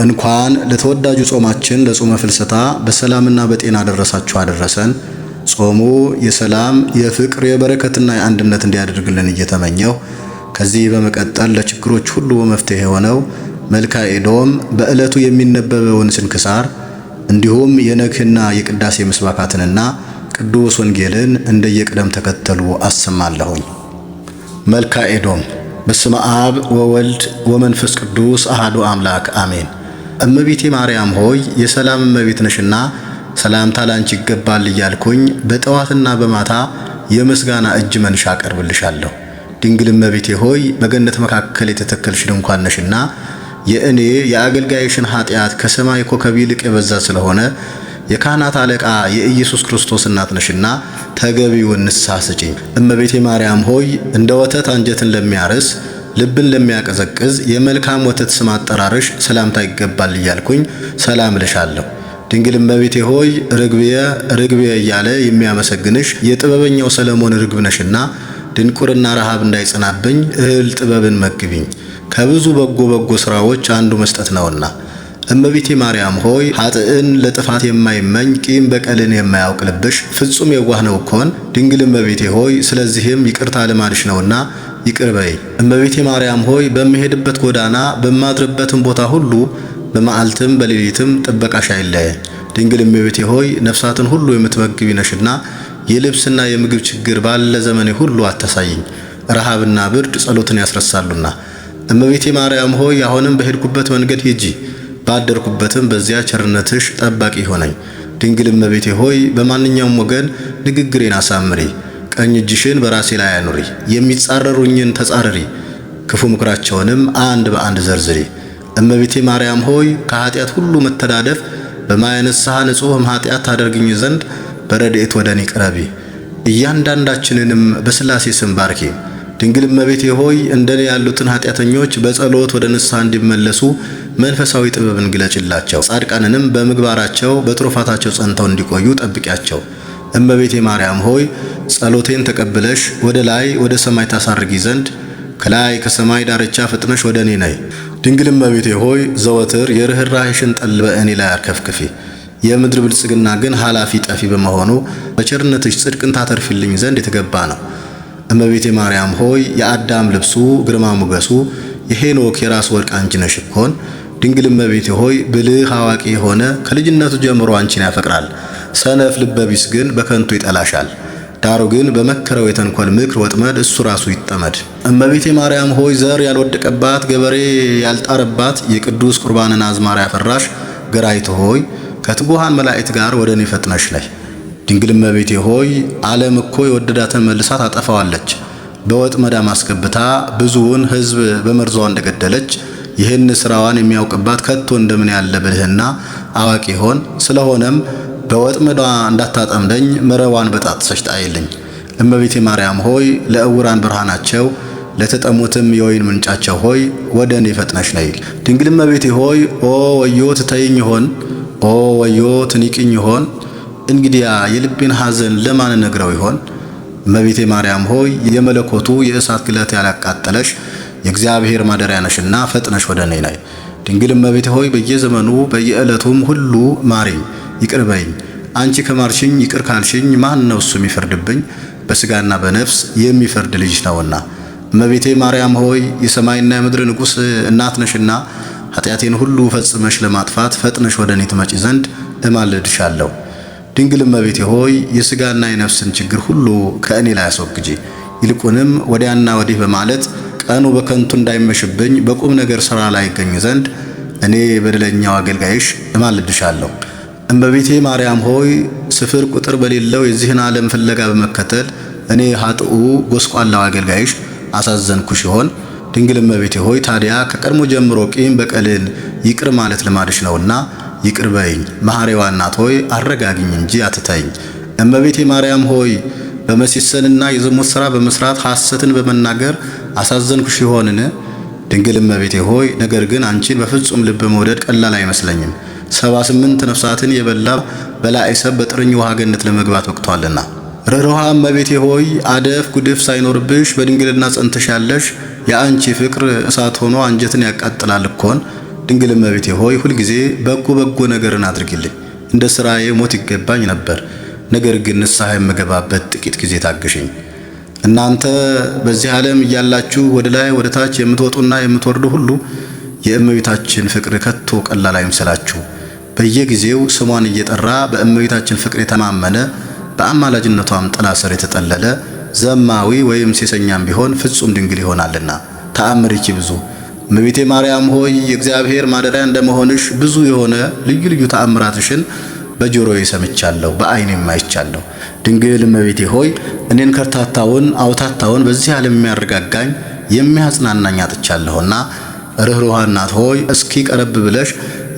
እንኳን ለተወዳጁ ጾማችን ለጾመ ፍልሰታ በሰላምና በጤና ደረሳችሁ አደረሰን። ጾሙ የሰላም የፍቅር የበረከትና የአንድነት እንዲያደርግልን እየተመኘው ከዚህ በመቀጠል ለችግሮች ሁሉ መፍትሄ የሆነው መልክአ ኤዶም በዕለቱ የሚነበበውን ስንክሳር እንዲሁም የነግህና የቅዳሴ ምስባካትንና ቅዱስ ወንጌልን እንደየቅደም ተከተሉ አሰማለሁኝ። መልክአ ኤዶም። በስመ አብ ወወልድ ወመንፈስ ቅዱስ አሐዱ አምላክ አሜን። እመቤቴ ማርያም ሆይ የሰላም እመቤት ነሽና ሰላምታ ላንቺ ይገባል እያልኩኝ በጠዋትና በማታ የምስጋና እጅ መንሻ አቀርብልሻለሁ። ድንግል እመቤቴ ሆይ በገነት መካከል የተተከልሽ ድንኳን ነሽና የእኔ የአገልጋይሽን ኃጢአት ከሰማይ ኮከብ ይልቅ የበዛ ስለሆነ የካህናት አለቃ የኢየሱስ ክርስቶስ እናት ነሽና ተገቢውን ንስሐ ስጪኝ። እመቤቴ ማርያም ሆይ እንደ ወተት አንጀትን ለሚያርስ ልብን ለሚያቀዘቅዝ የመልካም ወተት ስም አጠራርሽ ሰላምታ ይገባል እያልኩኝ ሰላም እልሻለሁ። ድንግል እመቤቴ ሆይ ርግብየ እያለ የሚያመሰግንሽ የጥበበኛው ሰለሞን ርግብ ነሽና ድንቁርና ረሃብ እንዳይጸናብኝ እህል ጥበብን መግቢኝ። ከብዙ በጎ ሥራዎች አንዱ መስጠት ነውና። እመቤቴ ማርያም ሆይ ኃጥእን ለጥፋት የማይመኝ ቂም በቀልን የማያውቅ ልብሽ ፍጹም የዋህ ነው እኮን። ድንግል እመቤቴ ሆይ ስለዚህም ይቅርታ ልማድሽ ነውና ይቅር በይ። እመቤቴ ማርያም ሆይ በምሄድበት ጎዳና በማድርበትም ቦታ ሁሉ በመዓልትም በሌሊትም ጥበቃሽ አይለየኝ። ድንግል እመቤቴ ሆይ ነፍሳትን ሁሉ የምትመግቢ ነሽና የልብስና የምግብ ችግር ባለ ዘመኔ ሁሉ አታሳይኝ። ረሃብና ብርድ ጸሎትን ያስረሳሉና። እመቤቴ ማርያም ሆይ አሁንም በሄድኩበት መንገድ ሂጂ፣ ባደርኩበትም በዚያ ቸርነትሽ ጠባቂ ሆነኝ። ድንግል እመቤቴ ሆይ በማንኛውም ወገን ንግግሬን አሳምሪ፣ ቀኝ እጅሽን በራሴ ላይ አኑሪ። የሚጻረሩኝን ተጻረሪ፣ ክፉ ምክራቸውንም አንድ በአንድ ዘርዝሪ። እመቤቴ ማርያም ሆይ ከኃጢአት ሁሉ መተዳደፍ በማያነሳህ ንጹሕም ኃጢአት ታደርግኝ ዘንድ በረድኤት ወደ እኔ ቅረቢ። እያንዳንዳችንንም በሥላሴ ስም ባርኪ። ድንግል እመቤቴ ሆይ እንደኔ ያሉትን ኃጢአተኞች በጸሎት ወደ ንስሐ እንዲመለሱ መንፈሳዊ ጥበብን ግለጭላቸው። ጻድቃንንም በምግባራቸው በትሩፋታቸው ጸንተው እንዲቆዩ ጠብቂያቸው። እመቤቴ ማርያም ሆይ ጸሎቴን ተቀብለሽ ወደ ላይ ወደ ሰማይ ታሳርጊ ዘንድ ከላይ ከሰማይ ዳርቻ ፍጥነሽ ወደ እኔ ነይ። ድንግል እመቤቴ ሆይ ዘወትር የርኅራኄሽን ጠል በእኔ ላይ አርከፍክፊ። የምድር ብልጽግና ግን ኃላፊ ጠፊ በመሆኑ በቸርነትሽ ጽድቅን ታተርፊልኝ ዘንድ የተገባ ነው። እመቤቴ ማርያም ሆይ የአዳም ልብሱ ግርማ ሞገሱ የሄኖክ የራስ ወርቅ አንቺ ነሽ እኮን። ድንግል እመቤቴ ሆይ ብልህ አዋቂ የሆነ ከልጅነቱ ጀምሮ አንቺን ያፈቅራል። ሰነፍ ልበቢስ ግን በከንቱ ይጠላሻል። ዳሩ ግን በመከረው የተንኮል ምክር ወጥመድ እሱ ራሱ ይጠመድ። እመቤቴ ማርያም ሆይ ዘር ያልወደቀባት ገበሬ ያልጣረባት የቅዱስ ቁርባንን አዝማሪ ያፈራሽ ገራይት ሆይ ከትጉሃን መላእክት ጋር ወደ እኔ ፈጥነሽ ነይ። ድንግል እመቤቴ ሆይ ዓለም እኮ የወደዳትን መልሳ ታጠፋዋለች። በወጥመድ አስገብታ ብዙውን ሕዝብ በመርዟ እንደገደለች ይህን ሥራዋን የሚያውቅባት ከቶ እንደምን ያለ ብልህና አዋቂ ይሆን? ስለሆነም በወጥመዷ እንዳታጠምደኝ መረቧን በጣጥሰሽ ጣይልኝ። እመቤቴ ማርያም ሆይ ለዕውራን ብርሃናቸው ለተጠሙትም የወይን ምንጫቸው ሆይ ወደ እኔ ፈጥነሽ ነይ። ድንግል እመቤቴ ሆይ ኦ ወዮ ትተይኝ ይሆን? ኦ ወዮ ትንቂኝ ይሆን? እንግዲያ የልቤን ሐዘን ለማን ነግረው ይሆን? እመቤቴ ማርያም ሆይ የመለኮቱ የእሳት ግለት ያላቃጠለሽ የእግዚአብሔር ማደሪያ ነሽና ፈጥነሽ ወደ እኔ ነይ። ድንግል እመቤቴ ሆይ በየዘመኑ በየዕለቱም ሁሉ ማሪኝ፣ ይቅር በይኝ። አንቺ ከማርሽኝ ይቅር ካልሽኝ ማን ነው እሱ የሚፈርድብኝ? በሥጋና በነፍስ የሚፈርድ ልጅ ነውና። እመቤቴ ማርያም ሆይ የሰማይና የምድር ንጉሥ እናት ነሽና ኃጢአቴን ሁሉ ፈጽመሽ ለማጥፋት ፈጥነሽ ወደ እኔ ትመጪ ዘንድ እማልድሻለሁ። ድንግል እመቤቴ ሆይ የሥጋና የነፍስን ችግር ሁሉ ከእኔ ላይ አስወግጂ። ይልቁንም ወዲያና ወዲህ በማለት ቀኑ በከንቱ እንዳይመሽብኝ በቁም ነገር ሥራ ላይ ይገኝ ዘንድ እኔ በደለኛው አገልጋይሽ እማልድሻለሁ። እመቤቴ ማርያም ሆይ ስፍር ቁጥር በሌለው የዚህን ዓለም ፍለጋ በመከተል እኔ ኃጥኡ ጎስቋላው አገልጋይሽ አሳዘንኩሽ ይሆን? ድንግል እመቤቴ ሆይ ታዲያ ከቀድሞ ጀምሮ ቂም በቀልን ይቅር ማለት ልማድሽ ነውና ይቅር በይኝ። መሐሪዋ እናት ሆይ አረጋግኝ እንጂ አትተይኝ። እመቤቴ ማርያም ሆይ በመሲሰንና የዝሙት ሥራ በመስራት ሐሰትን በመናገር አሳዘንኩሽ ይሆንን? ድንግል እመቤቴ ሆይ ነገር ግን አንቺን በፍጹም ልብ መውደድ ቀላል አይመስለኝም። 78 ነፍሳትን የበላ በላዔ ሰብእ በጥርኝ ውሃ ገነት ለመግባት ወቅቷልና። ርኅሩሃ እመቤቴ ሆይ አደፍ ጉድፍ ሳይኖርብሽ በድንግልና ጸንተሻለሽ። የአንቺ ፍቅር እሳት ሆኖ አንጀትን ያቃጥላል እኮን። ድንግል እመቤቴ ሆይ ሁልጊዜ በጎ ነገርን አድርጊልኝ። እንደ ሥራዬ ሞት ይገባኝ ነበር፣ ነገር ግን ንስሐ የምገባበት ጥቂት ጊዜ ታግሽኝ። እናንተ በዚህ ዓለም እያላችሁ ወደ ላይ ወደ ታች የምትወጡና የምትወርዱ ሁሉ የእመቤታችን ፍቅር ከቶ ቀላል አይምሰላችሁ። በየጊዜው ስሟን እየጠራ በእመቤታችን ፍቅር የተማመነ በአማላጅነቷም ጥላ ስር የተጠለለ ዘማዊ ወይም ሴሰኛም ቢሆን ፍጹም ድንግል ይሆናልና። ተአምርኪ ብዙ እመቤቴ ማርያም ሆይ የእግዚአብሔር ማደሪያ እንደመሆንሽ ብዙ የሆነ ልዩ ልዩ ተአምራትሽን በጆሮዬ ሰምቻለሁ፣ በዓይኔም አይቻለሁ። ድንግል እመቤቴ ሆይ እኔን ከርታታውን አውታታውን በዚህ ዓለም የሚያረጋጋኝ የሚያጽናናኝ አጥቻለሁና ርኅሩኅ እናት ሆይ እስኪ ቀረብ ብለሽ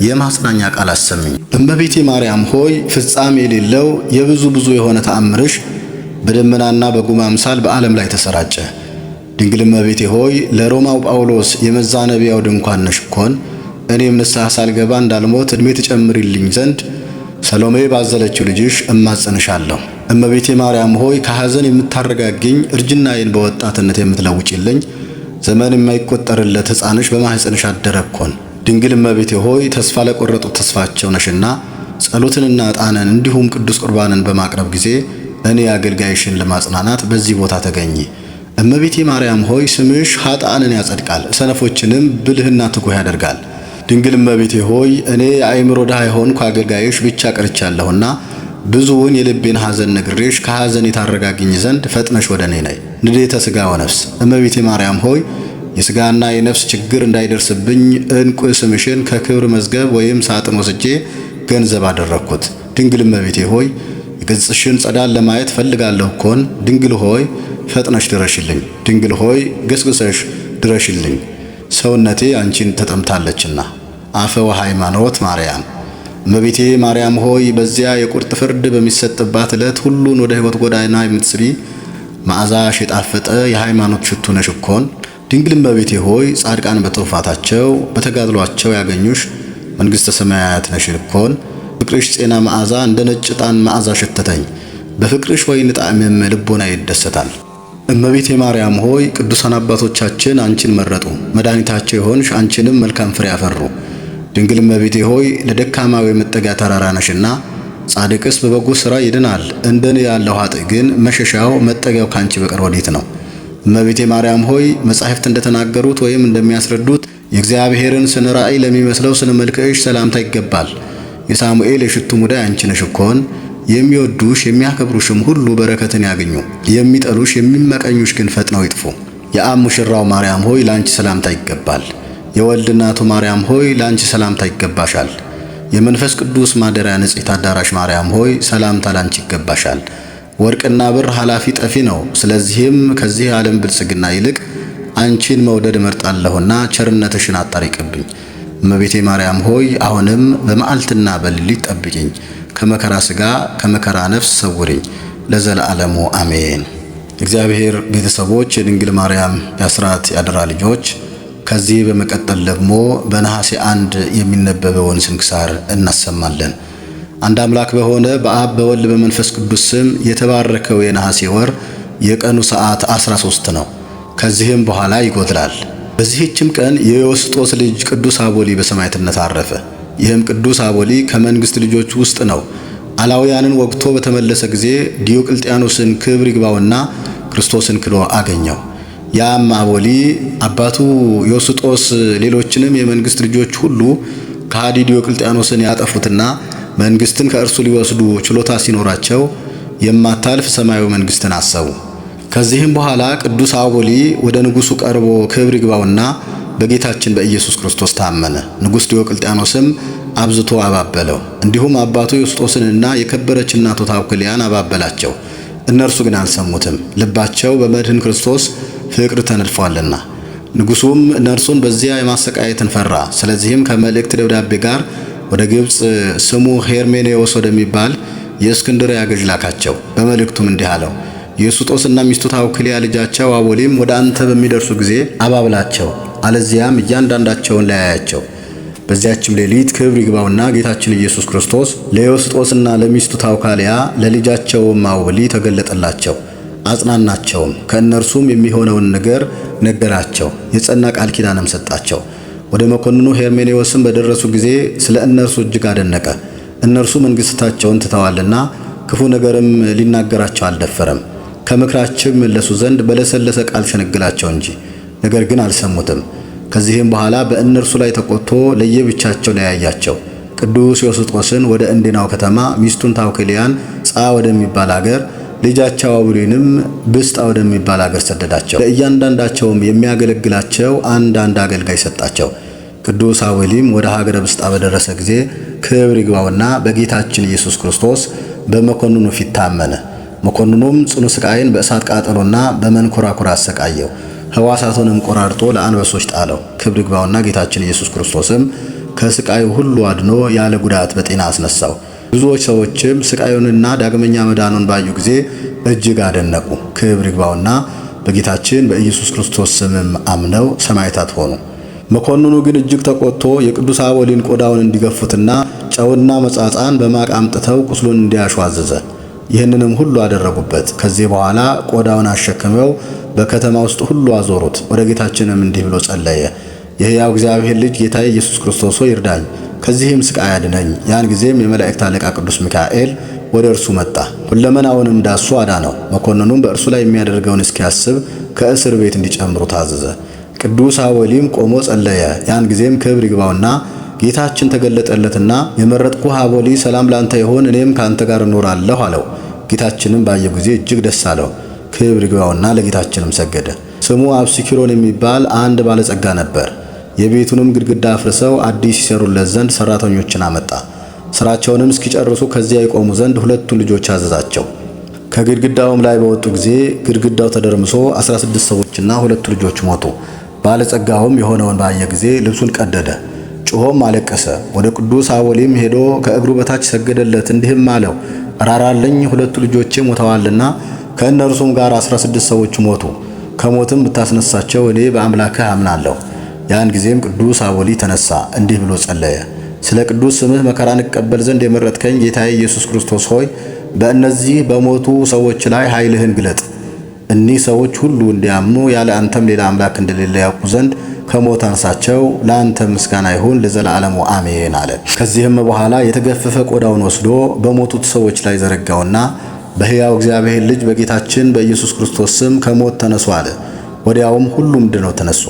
የማጽናኛ ቃል አሰሚኝ። እመቤቴ ማርያም ሆይ ፍጻሜ የሌለው የብዙ የሆነ ተአምርሽ በደመናና በጉም አምሳል በዓለም ላይ ተሰራጨ። ድንግል እመቤቴ ሆይ ለሮማው ጳውሎስ የመዛነቢያው ድንኳን ነሽ እኮን እኔም ንስሐ ሳልገባ እንዳልሞት ዕድሜ ትጨምሪልኝ ዘንድ ሰሎሜ ባዘለችው ልጅሽ እማጸንሻለሁ። እመቤቴ ማርያም ሆይ ከሐዘን የምታረጋግኝ እርጅናዬን በወጣትነት የምትለውጪልኝ ዘመን የማይቆጠርለት ሕፃንሽ በማኅፀንሽ አደረ እኮን። ድንግል እመቤቴ ሆይ ተስፋ ለቆረጡት ተስፋቸው ነሽና ጸሎትንና ዕጣንን እንዲሁም ቅዱስ ቁርባንን በማቅረብ ጊዜ እኔ አገልጋይሽን ለማጽናናት በዚህ ቦታ ተገኚ። እመቤቴ ማርያም ሆይ ስምሽ ኃጥአንን ያጸድቃል፣ ሰነፎችንም ብልህና ትጉህ ያደርጋል። ድንግል እመቤቴ ሆይ እኔ የአእምሮ ድሃ የሆንኩ አገልጋይሽ ብቻ ቀርቻለሁና ብዙውን የልቤን ሐዘን ነግሬሽ ከሐዘን የታረጋግኝ ዘንድ ፈጥነሽ ወደ እኔ ነይ። ንዴተ ሥጋ ወነፍስ እመቤቴ ማርያም ሆይ የሥጋና የነፍስ ችግር እንዳይደርስብኝ ዕንቁ ስምሽን ከክብር መዝገብ ወይም ሳጥን ወስጄ ገንዘብ አደረግኩት። ድንግል እመቤቴ ሆይ የገጽሽን ጸዳል ለማየት ፈልጋለሁ እኮን። ድንግል ሆይ ፈጥነሽ ድረሽልኝ። ድንግል ሆይ ገስግሰሽ ድረሽልኝ፣ ሰውነቴ አንቺን ተጠምታለችና። አፈ ወሃይማኖት ማርያም እመቤቴ ማርያም ሆይ በዚያ የቁርጥ ፍርድ በሚሰጥባት ዕለት ሁሉን ወደ ሕይወት ጎዳና የምትስቢ መዓዛሽ የጣፈጠ የሃይማኖት ሽቱ ነሽ እኮን። ድንግል እመቤቴ ሆይ ጻድቃን በትሩፋታቸው በተጋድሏቸው ያገኙሽ መንግሥተ ሰማያት ነሽ እኮን። ፍቅርሽ ጤና መዓዛ እንደ ነጭ ዕጣን መዓዛ ሸተተኝ፣ በፍቅርሽ ወይን ጣዕምም ልቦና ይደሰታል። እመቤቴ ማርያም ሆይ ቅዱሳን አባቶቻችን አንቺን መረጡ፣ መድኃኒታቸው የሆንሽ አንቺንም መልካም ፍሬ አፈሩ። ድንግል እመቤቴ ሆይ ለደካማው የመጠጊያ ተራራ ነሽና ጻድቅስ በበጎ ሥራ ይድናል፣ እንደኔ ያለው ኃጥእ ግን መሸሻው መጠጊያው ካንቺ በቀር ወዴት ነው? እመቤቴ ማርያም ሆይ መጻሕፍት እንደተናገሩት ወይም እንደሚያስረዱት የእግዚአብሔርን ስነ ራእይ ለሚመስለው ስነ መልክዕሽ ሰላምታ ይገባል። የሳሙኤል የሽቱ ሙዳይ አንቺ ነሽ እኮን። የሚወዱሽ የሚያከብሩሽም ሁሉ በረከትን ያገኙ፣ የሚጠሉሽ የሚመቀኙሽ ግን ፈጥነው ይጥፉ። የአብ ሙሽራው ማርያም ሆይ ላንቺ ሰላምታ ይገባል። የወልድ እናቱ ማርያም ሆይ ላንቺ ሰላምታ ይገባሻል። የመንፈስ ቅዱስ ማደሪያ ንጽሕት አዳራሽ ማርያም ሆይ ሰላምታ ላንቺ ይገባሻል። ወርቅና ብር ኃላፊ ጠፊ ነው። ስለዚህም ከዚህ ዓለም ብልጽግና ይልቅ አንቺን መውደድ እመርጣለሁና ቸርነትሽን አጣሪቅብኝ። እመቤቴ ማርያም ሆይ አሁንም በመዓልትና በሌሊት ጠብቂኝ፣ ከመከራ ሥጋ ከመከራ ነፍስ ሰውሪኝ ለዘለዓለሙ አሜን። እግዚአብሔር ቤተሰቦች፣ የድንግል ማርያም የአስራት ያደራ ልጆች፣ ከዚህ በመቀጠል ደግሞ በነሐሴ 1 የሚነበበውን ስንክሳር እናሰማለን። አንድ አምላክ በሆነ በአብ በወልድ በመንፈስ ቅዱስ ስም የተባረከው የነሐሴ ወር የቀኑ ሰዓት 13 ነው። ከዚህም በኋላ ይጎድላል። በዚህችም ቀን የዮስጦስ ልጅ ቅዱስ አቦሊ በሰማዕትነት አረፈ። ይህም ቅዱስ አቦሊ ከመንግሥት ልጆች ውስጥ ነው። አላውያንን ወግቶ በተመለሰ ጊዜ ዲዮቅልጥያኖስን ክብር ይግባውና ክርስቶስን ክዶ አገኘው። ያም አቦሊ አባቱ ዮስጦስ ሌሎችንም የመንግሥት ልጆች ሁሉ ከሃዲ ዲዮቅልጥያኖስን ያጠፉትና መንግሥትን ከእርሱ ሊወስዱ ችሎታ ሲኖራቸው የማታልፍ ሰማያዊ መንግሥትን አሰቡ። ከዚህም በኋላ ቅዱስ አቦሊ ወደ ንጉሡ ቀርቦ ክብር ይግባውና በጌታችን በኢየሱስ ክርስቶስ ታመነ። ንጉሥ ዲዮቅልጥያኖስም አብዝቶ አባበለው። እንዲሁም አባቱ ዮስጦስንና የከበረች እናቱ ታውክልያን አባበላቸው። እነርሱ ግን አልሰሙትም፣ ልባቸው በመድህን ክርስቶስ ፍቅር ተነድፏልና። ንጉሡም እነርሱን በዚያ የማሰቃየትን ፈራ። ስለዚህም ከመልእክት ደብዳቤ ጋር ወደ ግብፅ ስሙ ሄርሜኔዎስ ወደሚባል የእስክንድርያ ገዥ ላካቸው። በመልእክቱም እንዲህ አለው፣ ዮስጦስና ሚስቱ ታውክልያ ልጃቸው አቦሊም ወደ አንተ በሚደርሱ ጊዜ አባብላቸው፣ አለዚያም እያንዳንዳቸውን ለያያቸው። በዚያችም ሌሊት ክብር ይግባውና ጌታችን ኢየሱስ ክርስቶስ ለዮስጦስና ለሚስቱ ታውካልያ ለልጃቸውም አቦሊ ተገለጠላቸው፣ አጽናናቸውም። ከእነርሱም የሚሆነውን ነገር ነገራቸው፣ የጸና ቃል ኪዳንም ሰጣቸው። ወደ መኮንኑ ሄርሜኔዎስም በደረሱ ጊዜ ስለ እነርሱ እጅግ አደነቀ። እነርሱ መንግሥታቸውን ትተዋልና ክፉ ነገርም ሊናገራቸው አልደፈረም። ከምክራቸው ይመለሱ ዘንድ በለሰለሰ ቃል ሸነግላቸው እንጂ፣ ነገር ግን አልሰሙትም። ከዚህም በኋላ በእነርሱ ላይ ተቆጥቶ ለየብቻቸው ለያያቸው። ቅዱስ ዮስጦስን ወደ እንዴናው ከተማ፣ ሚስቱን ታውክሊያን ጻ ወደሚባል አገር፣ ልጃቸው አውሊንም ብስጣ ወደሚባል አገር ሰደዳቸው። ለእያንዳንዳቸውም የሚያገለግላቸው አንድ አገልጋይ ሰጣቸው። ቅዱስ አውሊም ወደ ሀገረ ብስጣ በደረሰ ጊዜ ክብር ይግባውና በጌታችን ኢየሱስ ክርስቶስ በመኮንኑ ፊት ታመነ። መኮንኑም ጽኑ ስቃይን በእሳት ቃጠሎና በመንኮራኩር አሰቃየው። ሕዋሳቱንም ቆራርጦ ለአንበሶች ጣለው። ክብር ይግባውና ጌታችን ኢየሱስ ክርስቶስም ከስቃዩ ሁሉ አድኖ ያለ ጉዳት በጤና አስነሳው። ብዙዎች ሰዎችም ስቃዩንና ዳግመኛ መዳኑን ባዩ ጊዜ እጅግ አደነቁ። ክብር ይግባውና በጌታችን በኢየሱስ ክርስቶስ ስምም አምነው ሰማዕታት ሆኑ። መኮንኑ ግን እጅግ ተቆጥቶ የቅዱስ አቦሊን ቆዳውን እንዲገፉትና ጨውና መጻጻን በማቅ አምጥተው ቁስሉን እንዲያሹ አዘዘ። ይህንንም ሁሉ አደረጉበት። ከዚህ በኋላ ቆዳውን አሸክመው በከተማ ውስጥ ሁሉ አዞሩት። ወደ ጌታችንም እንዲህ ብሎ ጸለየ። የሕያው እግዚአብሔር ልጅ ጌታዬ ኢየሱስ ክርስቶስ ሆይ ይርዳኝ፣ ከዚህም ስቃይ አድነኝ። ያን ጊዜም የመላእክት አለቃ ቅዱስ ሚካኤል ወደ እርሱ መጣ፣ ሁለመናውንም ዳሶ አዳነው። መኮንኑም በእርሱ ላይ የሚያደርገውን እስኪያስብ ከእስር ቤት እንዲጨምሩ ታዘዘ። ቅዱስ አቦሊም ቆሞ ጸለየ። ያን ጊዜም ክብር ይግባውና ጌታችን ተገለጠለትና የመረጥኩህ አቦሊ ሰላም ላንተ ይሁን፣ እኔም ካንተ ጋር እኖራለሁ አለው። ጌታችንም ባየው ጊዜ እጅግ ደስ አለው። ክብር ይግባውና ለጌታችንም ሰገደ። ስሙ አብሲኪሮን የሚባል አንድ ባለጸጋ ነበር። የቤቱንም ግድግዳ አፍርሰው አዲስ ይሰሩለት ዘንድ ሰራተኞችን አመጣ። ስራቸውንም እስኪጨርሱ ከዚያ ይቆሙ ዘንድ ሁለቱን ልጆች አዘዛቸው። ከግድግዳውም ላይ በወጡ ጊዜ ግድግዳው ተደርምሶ 16 ሰዎችና ሁለቱ ልጆች ሞቱ። ባለጸጋውም የሆነውን ባየ ጊዜ ልብሱን ቀደደ፣ ጮሆም አለቀሰ። ወደ ቅዱስ አቦሊም ሄዶ ከእግሩ በታች ሰገደለት፣ እንዲህም አለው፣ ራራልኝ፣ ሁለቱ ልጆቼ ሞተዋልና ከእነርሱም ጋር 16 ሰዎች ሞቱ። ከሞትም ብታስነሳቸው እኔ በአምላክህ አምናለሁ። ያን ጊዜም ቅዱስ አቦሊ ተነሳ፣ እንዲህ ብሎ ጸለየ። ስለ ቅዱስ ስምህ መከራን እቀበል ዘንድ የመረጥከኝ ጌታዬ ኢየሱስ ክርስቶስ ሆይ በእነዚህ በሞቱ ሰዎች ላይ ኃይልህን ግለጥ። እኒህ ሰዎች ሁሉ እንዲያምኑ ያለ አንተም ሌላ አምላክ እንደሌለ ያውቁ ዘንድ ከሞት አንሳቸው። ለአንተ ምስጋና ይሁን ለዘላለሙ አሜን አለ። ከዚህም በኋላ የተገፈፈ ቆዳውን ወስዶ በሞቱት ሰዎች ላይ ዘረጋውና በሕያው እግዚአብሔር ልጅ በጌታችን በኢየሱስ ክርስቶስ ስም ከሞት ተነሱ አለ። ወዲያውም ሁሉም ድነው ተነሱ።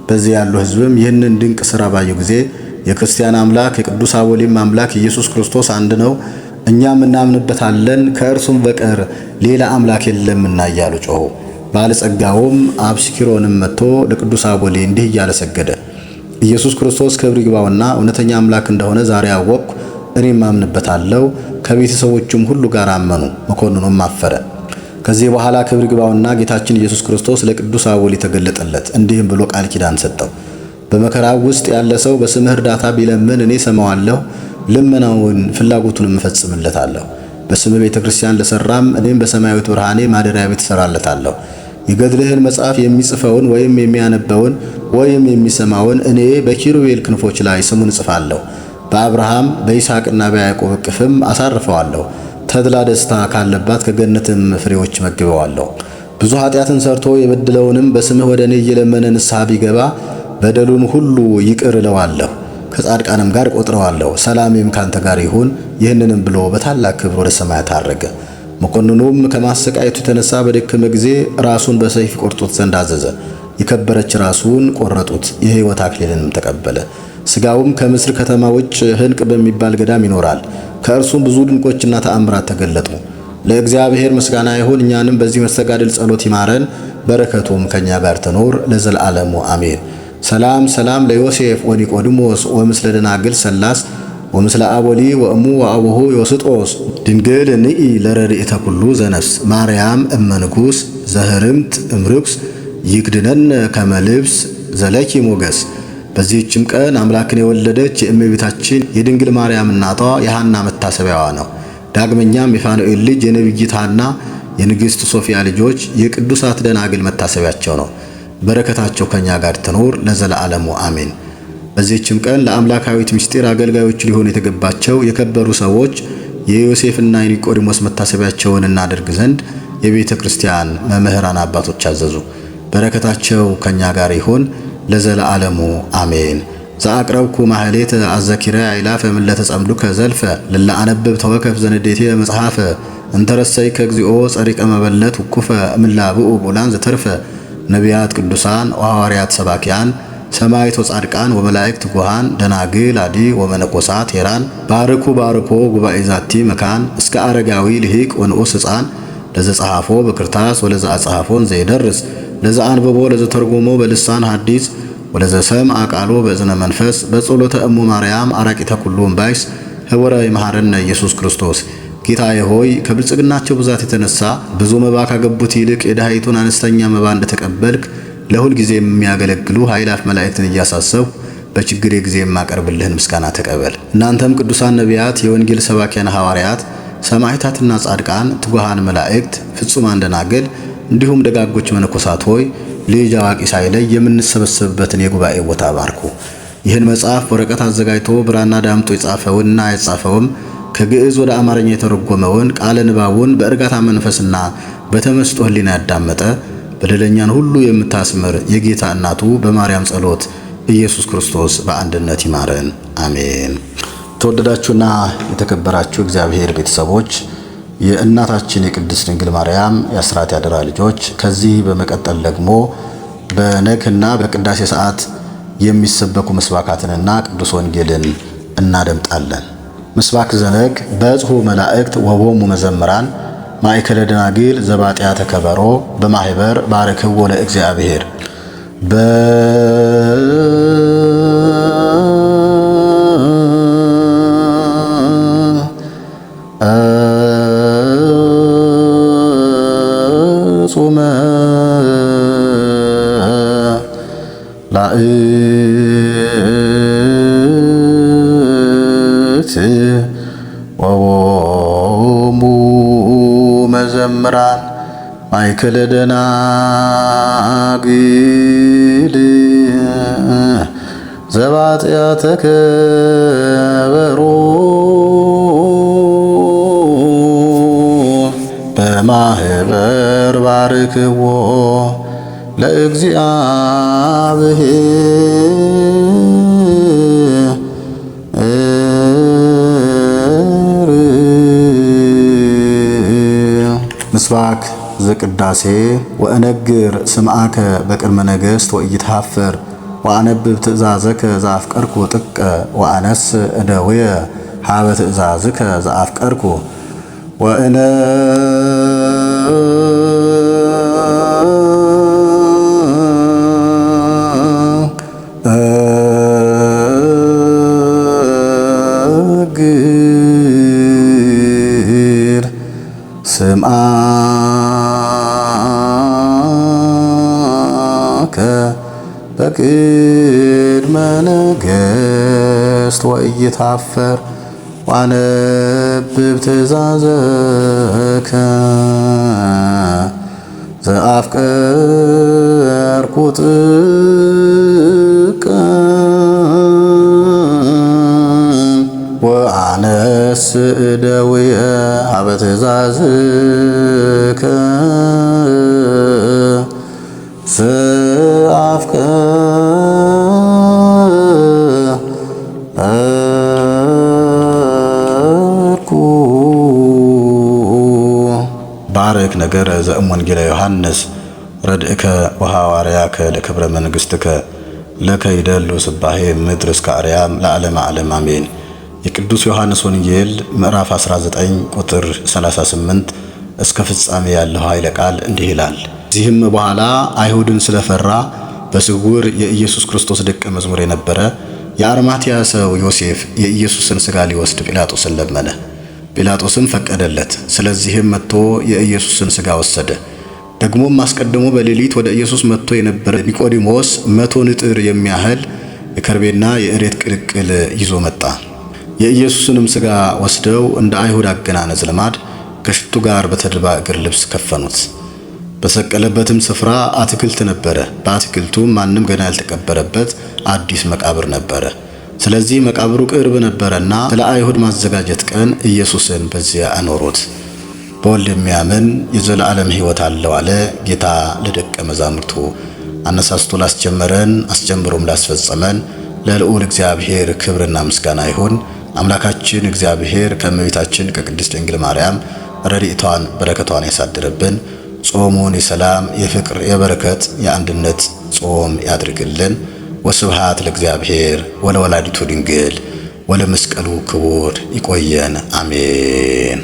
በዚህ ያሉ ሕዝብም ይህንን ድንቅ ሥራ ባዩ ጊዜ የክርስቲያን አምላክ የቅዱስ አቦሊም አምላክ ኢየሱስ ክርስቶስ አንድ ነው፣ እኛም እናምንበታለን፣ ከእርሱም በቀር ሌላ አምላክ የለምና እያሉ ጮኹ። ባለጸጋውም አብሲኪሮንም መጥቶ ለቅዱስ አቦሊ እንዲህ እያለ ሰገደ። ኢየሱስ ክርስቶስ ክብር ይግባውና እውነተኛ አምላክ እንደሆነ ዛሬ አወቅኩ፣ እኔም አምንበታለሁ። ከቤተሰቦቹም ሁሉ ጋር አመኑ። መኮንኑም አፈረ። ከዚህ በኋላ ክብር ይግባውና ጌታችን ኢየሱስ ክርስቶስ ለቅዱስ አቦሊ ተገለጠለት፣ እንዲህም ብሎ ቃል ኪዳን ሰጠው። በመከራው ውስጥ ያለ ሰው በስምህ እርዳታ ቢለምን እኔ ሰማዋለሁ፣ ልመናውን ፍላጎቱንም እፈጽምለታለሁ። በስምህ ቤተ ክርስቲያን ለሰራም እኔም በሰማያዊት ብርሃኔ ማደሪያ ቤት እሰራለታለሁ። የገድልህን መጽሐፍ የሚጽፈውን ወይም የሚያነበውን ወይም የሚሰማውን እኔ በኪሩቤል ክንፎች ላይ ስሙን እጽፋለሁ። በአብርሃም በይስሐቅና በያዕቆብ እቅፍም አሳርፈዋለሁ። ተድላ ደስታ ካለባት ከገነትም ፍሬዎች መግበዋለሁ። ብዙ ኃጢአትን ሰርቶ የበደለውንም በስምህ ወደ እኔ እየለመነ ንስሐ ቢገባ በደሉን ሁሉ ይቅር እለዋለሁ፣ ከጻድቃንም ጋር ቆጥረዋለሁ። ሰላሜም ካንተ ጋር ይሁን። ይህንንም ብሎ በታላቅ ክብር ወደ ሰማያት አረገ። መኮንኑም ከማሰቃየቱ የተነሳ በደከመ ጊዜ ራሱን በሰይፍ ቆርጡት ዘንድ አዘዘ። የከበረች ራሱን ቆረጡት፣ የሕይወት አክሊልንም ተቀበለ። ሥጋውም ከምስር ከተማ ውጭ ህንቅ በሚባል ገዳም ይኖራል። ከእርሱም ብዙ ድንቆችና ተአምራት ተገለጡ። ለእግዚአብሔር ምስጋና ይሁን። እኛንም በዚህ መስተጋድል ጸሎት ይማረን፣ በረከቱም ከኛ ጋር ትኖር ለዘላለሙ አሜን። ሰላም ሰላም ለዮሴፍ ወኒቆዲሞስ ወምስለ ደናግል ሰላስ ወምስለ አቦሊ ወእሙ ወአቡሁ ዮስጦስ ድንግል ንኢ ለረድኤተ ኩሉ ዘነፍስ ማርያም እመንጉስ ዘህርምት እምርኩስ ይክድነን ከመልብስ ዘለኪ ሞገስ። በዚህችም ቀን አምላክን የወለደች የእመቤታችን የድንግል ማርያም እናቷ የሐና መታሰቢያዋ ነው። ዳግመኛም የፋኑኤል ልጅ የነቢይት ሐና የንግሥት ሶፊያ ልጆች የቅዱሳት ደናግል መታሰቢያቸው ነው። በረከታቸው ከኛ ጋር ትኖር ለዘላለሙ አሜን። በዚህችም ቀን ለአምላካዊት ምስጢር አገልጋዮች ሊሆኑ የተገባቸው የከበሩ ሰዎች የዮሴፍና የኒቆዲሞስ መታሰቢያቸውን እናደርግ ዘንድ የቤተ ክርስቲያን መምህራን አባቶች አዘዙ። በረከታቸው ከኛ ጋር ይሁን ለዘላለሙ አሜን። ዘአቅረብኩ ማህሌት አዘኪረ አይላፈ ምለተ ጸምዱከ ዘልፈ ለላ አነብብ ተወከፍ ዘንዴቴ መጽሐፈ እንተረሰይከ እግዚኦ ጸሪቀ መበለት ውኩፈ እምላብኡ ቡላን ዘተርፈ ነቢያት ቅዱሳን ወሐዋርያት ሰባኪያን ሰማዕት ወጻድቃን ወመላእክት ጉሃን ደናግል አዲ ወመነኮሳት ሄራን ባርኩ ባርኮ ጉባኤ ዛቲ መካን እስከ አረጋዊ ልሂቅ ወንዑስ ሕፃን ለዘጸሐፎ በክርታስ ወለዘአጸሐፎን ዘይደርስ ለዘአንብቦ ለዘተርጎሞ በልሳን ሐዲስ ወለዘሰምዐ ቃሎ በእዝነ መንፈስ በጸሎተ እሙ ማርያም አራቂተ ኩሉ እምባይስ ህወረ ይመሐረነ ኢየሱስ ክርስቶስ። ጌታዬ ሆይ ከብልጽግናቸው ብዛት የተነሳ ብዙ መባ ካገቡት ይልቅ የድሃይቱን አነስተኛ መባ እንደተቀበልክ ለሁል ጊዜ የሚያገለግሉ ኃይላት መላእክትን እያሳሰብኩ በችግሬ ጊዜ የማቀርብልህን ምስጋና ተቀበል። እናንተም ቅዱሳን ነቢያት፣ የወንጌል ሰባኪያን ሐዋርያት፣ ሰማዕታትና ጻድቃን፣ ትጉሃን መላእክት፣ ፍጹማን ደናግል እንዲሁም ደጋጎች መነኮሳት ሆይ ልጅ አዋቂ ሳይለይ የምንሰበሰብበትን የጉባኤ ቦታ ባርኩ። ይህን መጽሐፍ ወረቀት አዘጋጅቶ ብራና ዳምጦ የጻፈውንና የጻፈውም ከግዕዝ ወደ አማርኛ የተረጎመውን ቃለ ንባቡን በእርጋታ መንፈስና በተመስጦ ሕሊና ያዳመጠ በደለኛን ሁሉ የምታስምር የጌታ እናቱ በማርያም ጸሎት ኢየሱስ ክርስቶስ በአንድነት ይማረን፣ አሜን። ተወደዳችሁና የተከበራችሁ እግዚአብሔር ቤተሰቦች የእናታችን የቅድስት ድንግል ማርያም የአስራት ያደራ ልጆች ከዚህ በመቀጠል ደግሞ በነግና በቅዳሴ ሰዓት የሚሰበኩ ምስባካትንና ቅዱስ ወንጌልን እናደምጣለን። ምስባክ ዘነግ በጽሑ መላእክት ወቦሙ መዘምራን ማእከለ ደናግል ዘባጢያ ተከበሮ በማህበር ባርክዎ ለእግዚአብሔር ጹመ ላእት ወቦሙ መዘምራን ማእከለ ደናግል ዘባጢያ ተከበሮ በማህበር ባርክዎ ለእግዚአብሔር። ምስባክ ዘቅዳሴ ወእነግር ስምዓከ በቅድመ ነገሥት ወኢይትሃፈር ወአነብብ ትእዛዘከ ዘአፍቀርኩ ጥቀ ወአነስ እደውየ ሀበ ትእዛዝከ ዘአፍቀርኩ ወእነግር ስምዓከ በቅድመ ነገሥት ወኢይትሃፈር ወአነብብ ትእዛዘከ ዘአፍቀርኩ ጥቀ ወአነስ እደውየ ሀበ ትእዛዝከ ባርክ ነገረ ዘእም ወንጌለ ዮሐንስ ረድእከ ወሐዋርያከ ለክብረ መንግሥትከ ለከ ይደሉ ስባሄ ምድር እስከ አርያም ለዓለመ ዓለም አሜን። የቅዱስ ዮሐንስ ወንጌል ምዕራፍ 19 ቁጥር 38 እስከ ፍጻሜ ያለው ኃይለ ቃል እንዲህ ይላል። ከዚህም በኋላ አይሁድን ስለፈራ በስውር የኢየሱስ ክርስቶስ ደቀ መዝሙር የነበረ የአርማትያ ሰው ዮሴፍ የኢየሱስን ሥጋ ሊወስድ ጲላጦስን ለመነ። ጲላጦስም ፈቀደለት። ስለዚህም መጥቶ የኢየሱስን ሥጋ ወሰደ። ደግሞም አስቀድሞ በሌሊት ወደ ኢየሱስ መጥቶ የነበረ ኒቆዲሞስ 100 ንጥር የሚያህል የከርቤና የእሬት ቅልቅል ይዞ መጣ። የኢየሱስንም ሥጋ ወስደው እንደ አይሁድ አገናነዝ ልማድ ከሽቱ ጋር በተድባ እግር ልብስ ከፈኑት። በሰቀለበትም ስፍራ አትክልት ነበረ። በአትክልቱም ማንም ገና ያልተቀበረበት አዲስ መቃብር ነበረ። ስለዚህ መቃብሩ ቅርብ ነበረና ስለ አይሁድ ማዘጋጀት ቀን ኢየሱስን በዚያ አኖሩት። በወልድ የሚያምን የዘላለም ሕይወት አለው አለ ጌታ ለደቀ መዛሙርቱ። አነሳስቶ ላስጀመረን አስጀምሮም ላስፈጸመን ለልዑል እግዚአብሔር ክብርና ምስጋና ይሁን። አምላካችን እግዚአብሔር ከእመቤታችን ከቅድስት ድንግል ማርያም ረድኤቷን በረከቷን ያሳድርብን። ጾሙን የሰላም የፍቅር የበረከት የአንድነት ጾም ያድርግልን። ወስብሐት ለእግዚአብሔር ወለወላዲቱ ድንግል ወለመስቀሉ ክቡር። ይቆየን። አሜን።